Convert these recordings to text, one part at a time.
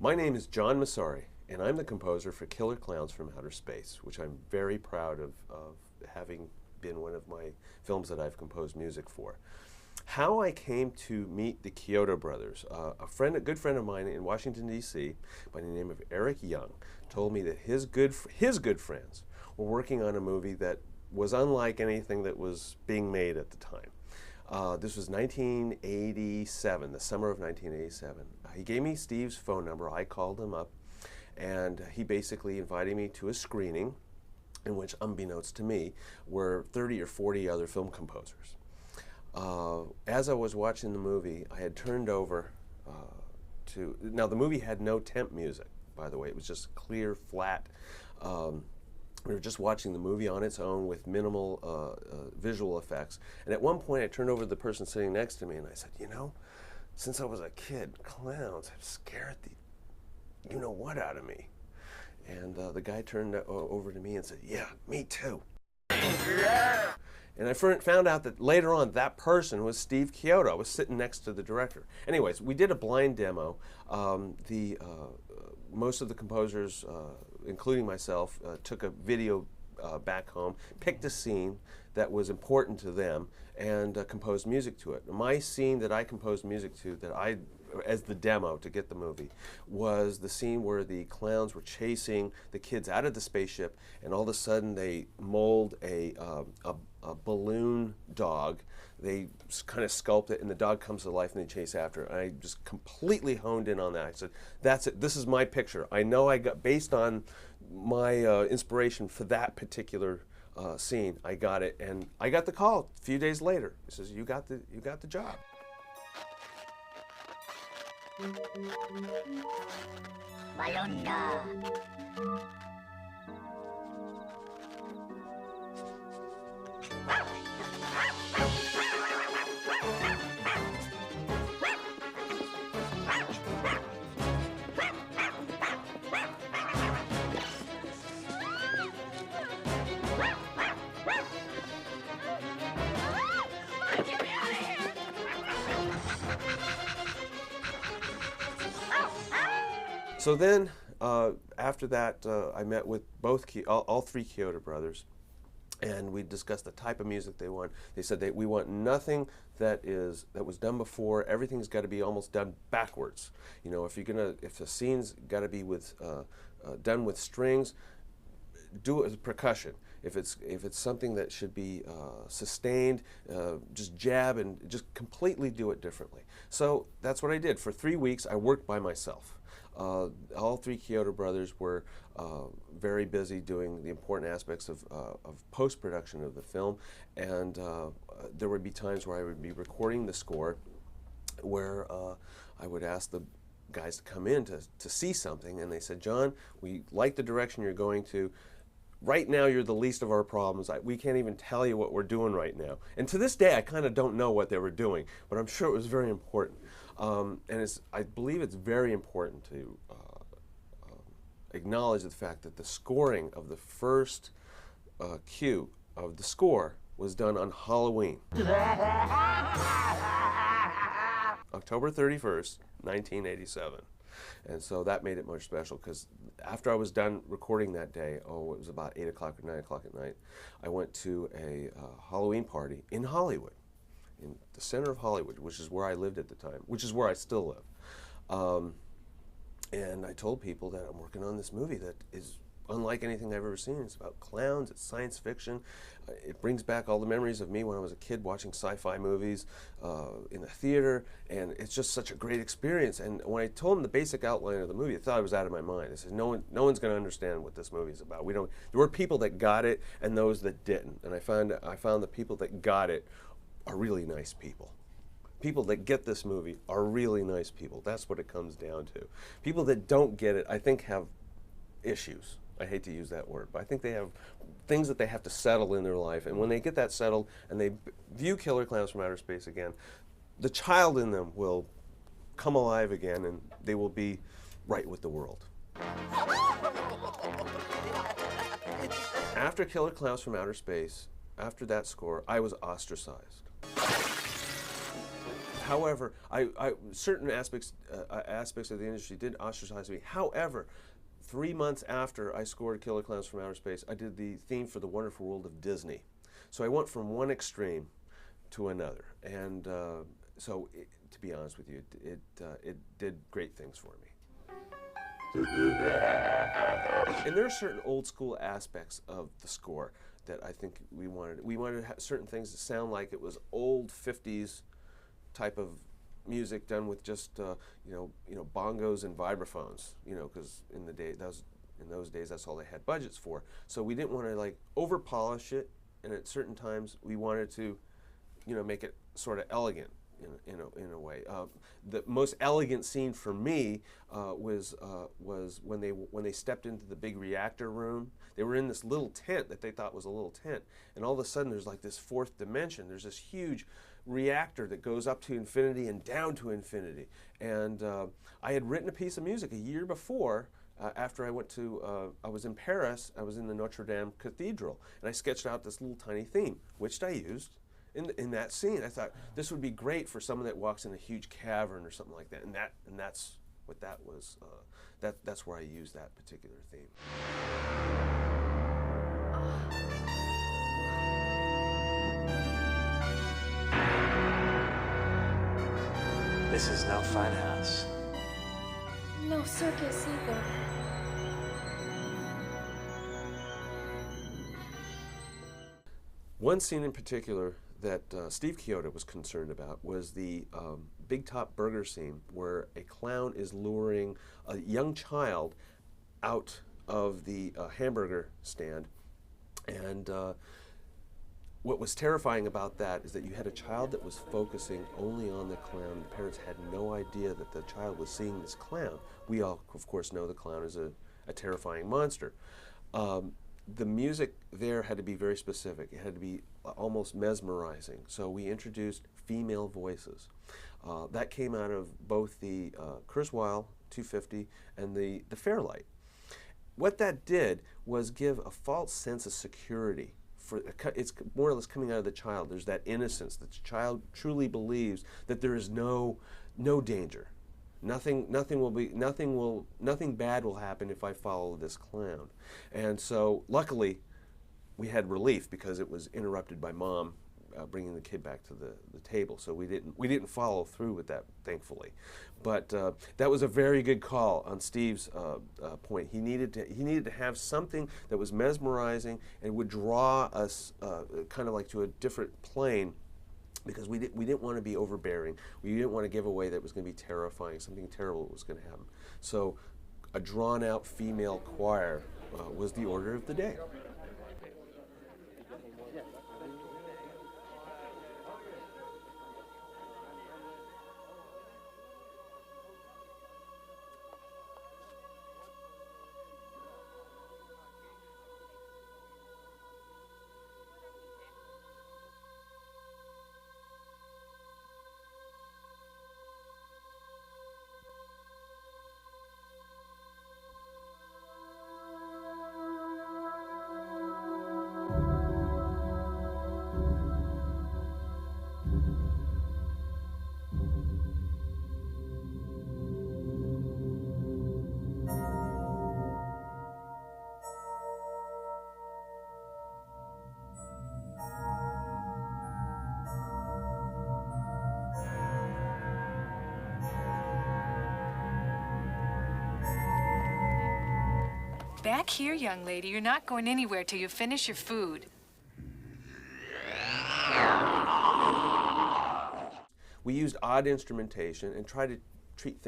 My name is John Massari, and I'm the composer for Killer Klowns From Outer Space, which I'm very proud of having been one of my films that I've composed music for. How I came to meet the Chiodo Brothers, a good friend of mine in Washington, D.C., by the name of Eric Young, told me that his good friends were working on a movie that was unlike anything that was being made at the time. This was 1987, the summer of 1987. He gave me Steve's phone number. I called him up, and he basically invited me to a screening in which, unbeknownst to me, were 30 or 40 other film composers. As I was watching the movie, I had turned over now the movie had no temp music, by the way. It was just clear, flat. We were just watching the movie on its own with minimal visual effects. And at one point I turned over to the person sitting next to me and I said, you know, since I was a kid, clowns have scared the you-know-what out of me. And the guy turned over to me and said, yeah, me too. And I found out that later on that person was Steve Chiodo. I was sitting next to the director. Anyways, we did a blind demo. Most of the composers, including myself, took a video back home, picked a scene that was important to them, and composed music to it. My scene that I composed music to, as the demo to get the movie, was the scene where the clowns were chasing the kids out of the spaceship, and all of a sudden they mold a balloon dog. They kind of sculpt it, and the dog comes to life, and they chase after it. And I just completely honed in on that. I said, that's it. This is my picture. I know I got, based on my inspiration for that particular scene, I got it. And I got the call a few days later. He says, you got the job. So then, after that, I met with all three Chiodo brothers, and we discussed the type of music they want. They said we want nothing that was done before. Everything's got to be almost done backwards. You know, if the scene's got to be done with strings, do it with percussion. If it's something that should be sustained, just jab and just completely do it differently. So that's what I did. For 3 weeks, I worked by myself. All three Chiodo brothers were very busy doing the important aspects of post-production of the film, and there would be times where I would be recording the score, where I would ask the guys to come in to see something, and they said, John, we like the direction you're going to. Right now, you're the least of our problems. We can't even tell you what we're doing right now. And to this day, I kind of don't know what they were doing, but I'm sure it was very important. And I believe it's very important to acknowledge the fact that the scoring of the first cue of the score was done on Halloween. October 31st, 1987. And so that made it much special, because after I was done recording that day, it was about 8 o'clock or 9 o'clock at night, I went to a Halloween party in Hollywood, in the center of Hollywood, which is where I lived at the time, which is where I still live. And I told people that I'm working on this movie that is unlike anything I've ever seen. It's about clowns, it's science fiction. It brings back all the memories of me when I was a kid watching sci-fi movies in the theater, and it's just such a great experience. And when I told them the basic outline of the movie, I thought I was out of my mind. I said, no one's going to understand what this movie is about. There were people that got it and those that didn't. And I found the people that got it are really nice people. People that get this movie are really nice people. That's what it comes down to. People that don't get it, I think, have issues. I hate to use that word, but I think they have things that they have to settle in their life. And when they get that settled and they view Killer Klowns From Outer Space again, the child in them will come alive again, and they will be right with the world. After Killer Klowns From Outer Space, after that score, I was ostracized. However, certain aspects of the industry did ostracize me. However, 3 months after I scored Killer Klowns from Outer Space, I did the theme for The Wonderful World of Disney. So I went from one extreme to another, and to be honest with you, it did great things for me. And there are certain old school aspects of the score that I think we wanted. We wanted to have certain things that sound like it was old 50s type of music done with just bongos and vibraphones, because in those days that's all they had budgets for. So we didn't want to like over polish it, and at certain times we wanted to make it sort of elegant in a way. The most elegant scene for me was when they stepped into the big reactor room. They were in this little tent that they thought was a little tent, and all of a sudden there's like this fourth dimension. There's this huge reactor that goes up to infinity and down to infinity. And I had written a piece of music a year before. After I was in Paris, I was in the Notre Dame Cathedral, and I sketched out this little tiny theme, which I used in that scene. I thought this would be great for someone that walks in a huge cavern or something like that, and that's what that was. That's where I used that particular theme. This is no fun house. No circus either. One scene in particular that Steve Chiodo was concerned about was the Big Top Burger scene, where a clown is luring a young child out of the hamburger stand. And what was terrifying about that is that you had a child that was focusing only on the clown. The parents had no idea that the child was seeing this clown. We all, of course, know the clown is a terrifying monster. The music there had to be very specific. It had to be almost mesmerizing. So we introduced female voices. That came out of both the Kurzweil 250 and the Fairlight. What that did was give a false sense of security. It's more or less coming out of the child. There's that innocence that the child truly believes that there is no danger. Nothing bad will happen if I follow this clown. And so luckily we had relief because it was interrupted by Mom bringing the kid back to the table. So we didn't follow through with that, thankfully. But that was a very good call on Steve's point. He needed to have something that was mesmerizing and would draw us kind of like to a different plane, because we didn't want to be overbearing. We didn't want to give away that it was going to be terrifying, something terrible was going to happen. So a drawn-out female choir was the order of the day. Back here, young lady. You're not going anywhere till you finish your food. We used odd instrumentation and tried to treat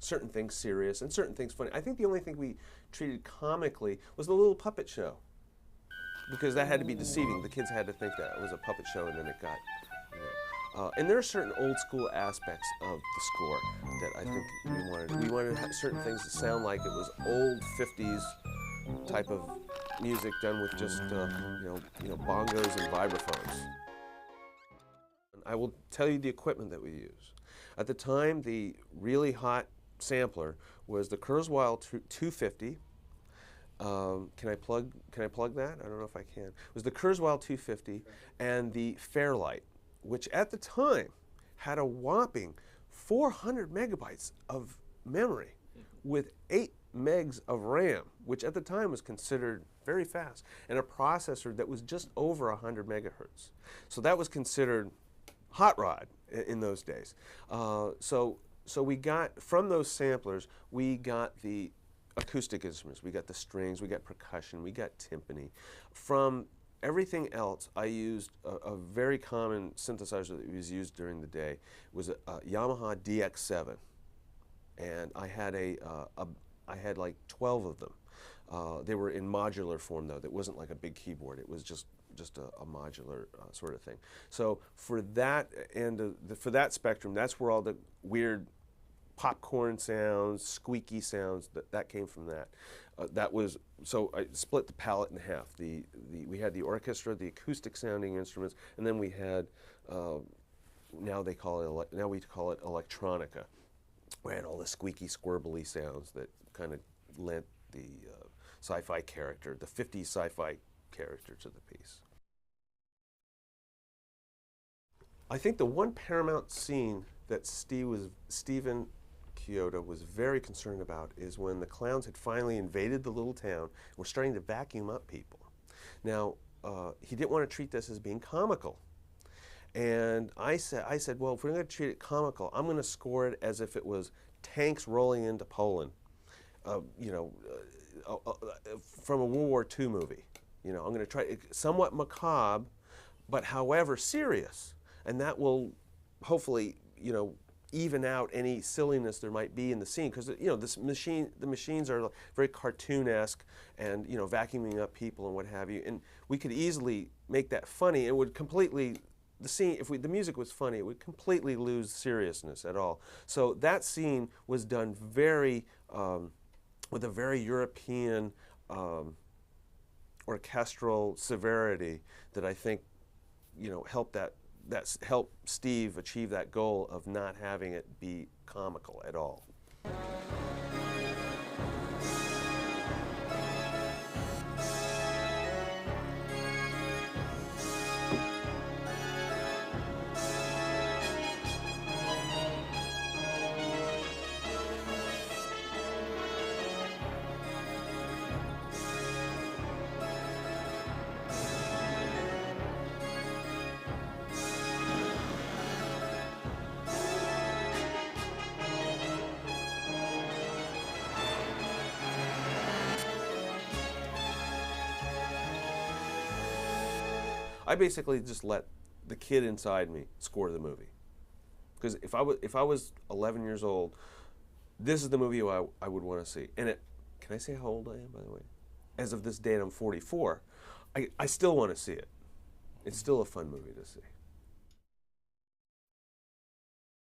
certain things serious and certain things funny. I think the only thing we treated comically was the little puppet show, because that had to be deceiving. The kids had to think that it was a puppet show, and then it got, and there are certain old school aspects of the score that I think we wanted. We wanted to have certain things that sound like it was old 50s type of music done with just bongos and vibraphones. I will tell you the equipment that we use. At the time, the really hot sampler was the Kurzweil 250. Can I plug that? I don't know if I can. It was the Kurzweil 250 and the Fairlight, which at the time had a whopping 400 megabytes of memory with 8 megs of RAM, which at the time was considered very fast, and a processor that was just over 100 megahertz. So that was considered hot rod in those days. So we got, from those samplers, we got the acoustic instruments, we got the strings, we got percussion, we got timpani. From everything else, I used a very common synthesizer that was used during the day. It was a Yamaha DX7, and I had like 12 of them. They were in modular form though. That wasn't like a big keyboard. It was just a modular sort of thing. So for that and for that spectrum, that's where all the weird popcorn sounds, squeaky sounds, that came from that. That was, so I split the palette in half. We had the orchestra, the acoustic sounding instruments, and then we had now we call it electronica. We had all the squeaky, squirrely sounds that kind of lent the sci-fi character, the 50s sci-fi character to the piece. I think the one paramount scene that Stephen Chiodo was very concerned about is when the clowns had finally invaded the little town and were starting to vacuum up people. Now, he didn't want to treat this as being comical. And I said, well, if we're going to treat it comical, I'm going to score it as if it was tanks rolling into Poland, from a World War II movie. I'm going to try somewhat macabre, but however serious, and that will hopefully, even out any silliness there might be in the scene, because the machines are very cartoonesque, and vacuuming up people and what have you, and we could easily make that funny. It would completely, the scene, if the music was funny, it would completely lose seriousness at all. So that scene was done very with a very European orchestral severity that I think helped help Steve achieve that goal of not having it be comical at all. I basically just let the kid inside me score the movie. Because if I was 11 years old, this is the movie I would want to see. And can I say how old I am, by the way? As of this date, I'm 44. I still want to see it. It's still a fun movie to see.